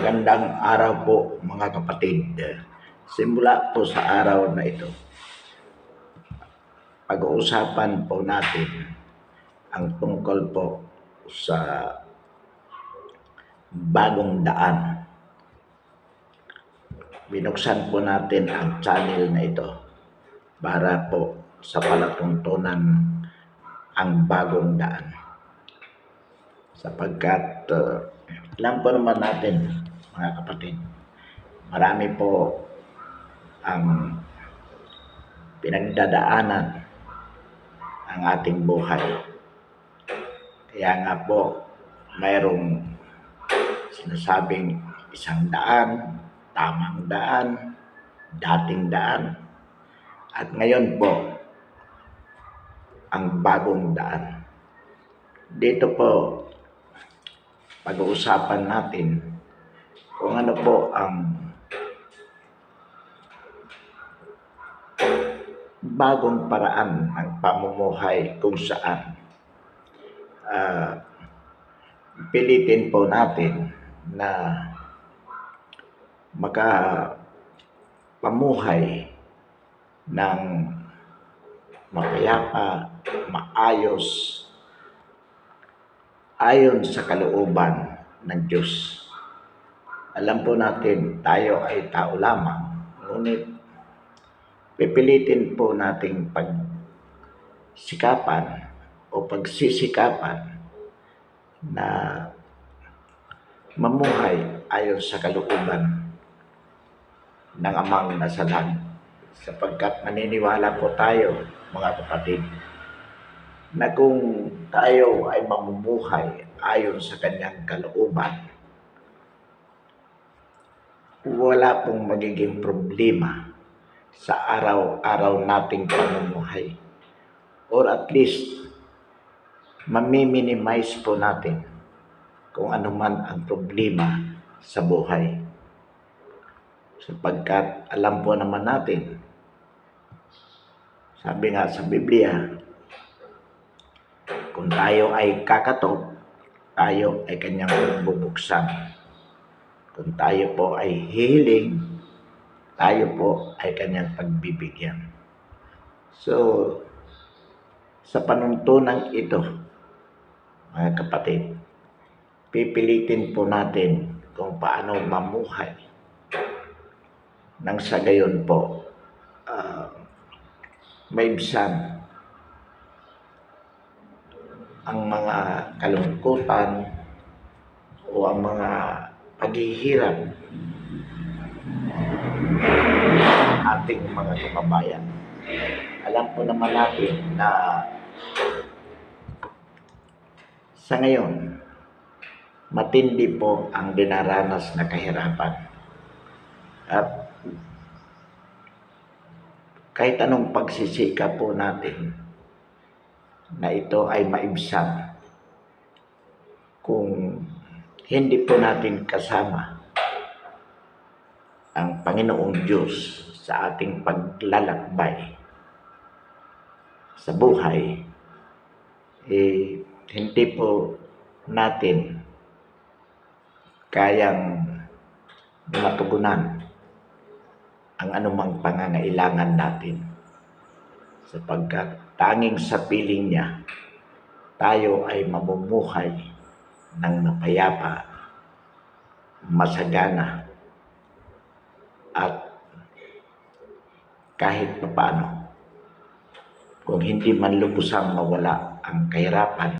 Magandang araw po mga kapatid. Simula po sa araw na ito, pag-uusapan po natin ang tungkol po sa bagong daan. Binuksan po natin ang channel na ito para po sa palatuntunan ang bagong daan. Sapagkat alam po naman natin mga kapatid, marami po ang pinagdadaanan ang ating buhay. Kaya nga po mayroong sinasabing isang daan, tamang daan, dating daan, at ngayon po ang bagong daan. Dito po pag-uusapan natin kung ano po ang bagong paraan ng pamumuhay kung saan pilitin po natin na makapamuhay ng mapayapa, maayos, ayon sa kalooban ng Diyos. Alam po natin tayo ay tao lamang, ngunit pipilitin po nating pagsikapan o pagsisikapan na mamuhay ayon sa kalooban ng Amang nasa langit. Sapagkat naniniwala po tayo mga kapatid na kung tayo ay mamumuhay ayon sa kanyang kalooban, wala pong magiging problema sa araw-araw nating pamumuhay, or at least mamiminimize po natin kung ano man ang problema sa buhay. Sapagkat alam po naman natin, sabi nga sa Biblia, kung tayo ay kakatok, tayo ay kanyang bubuksan. Kung tayo po ay hihiling, tayo po ay kanyang pagbibigyan. So, sa panuntunang ito, mga kapatid, pipilitin po natin kung paano mamuhay nang sa gayon po maibsan ang mga kalungkutan o ang mga paghihirap ng ating mga kababayan. Alam po naman natin na sa ngayon, matindi po ang dinaranas na kahirapan. At kahit anong pagsisikap po natin na ito ay maibsan, kung hindi po natin kasama ang Panginoong Diyos sa ating paglalakbay sa buhay, hindi po natin kayang matugunan ang anumang pangangailangan natin, sapagkat tanging sa piling niya tayo ay mamumuhay ng mapayapa, masagana, at kahit papaano, kung hindi man lubusang mawala ang kahirapan,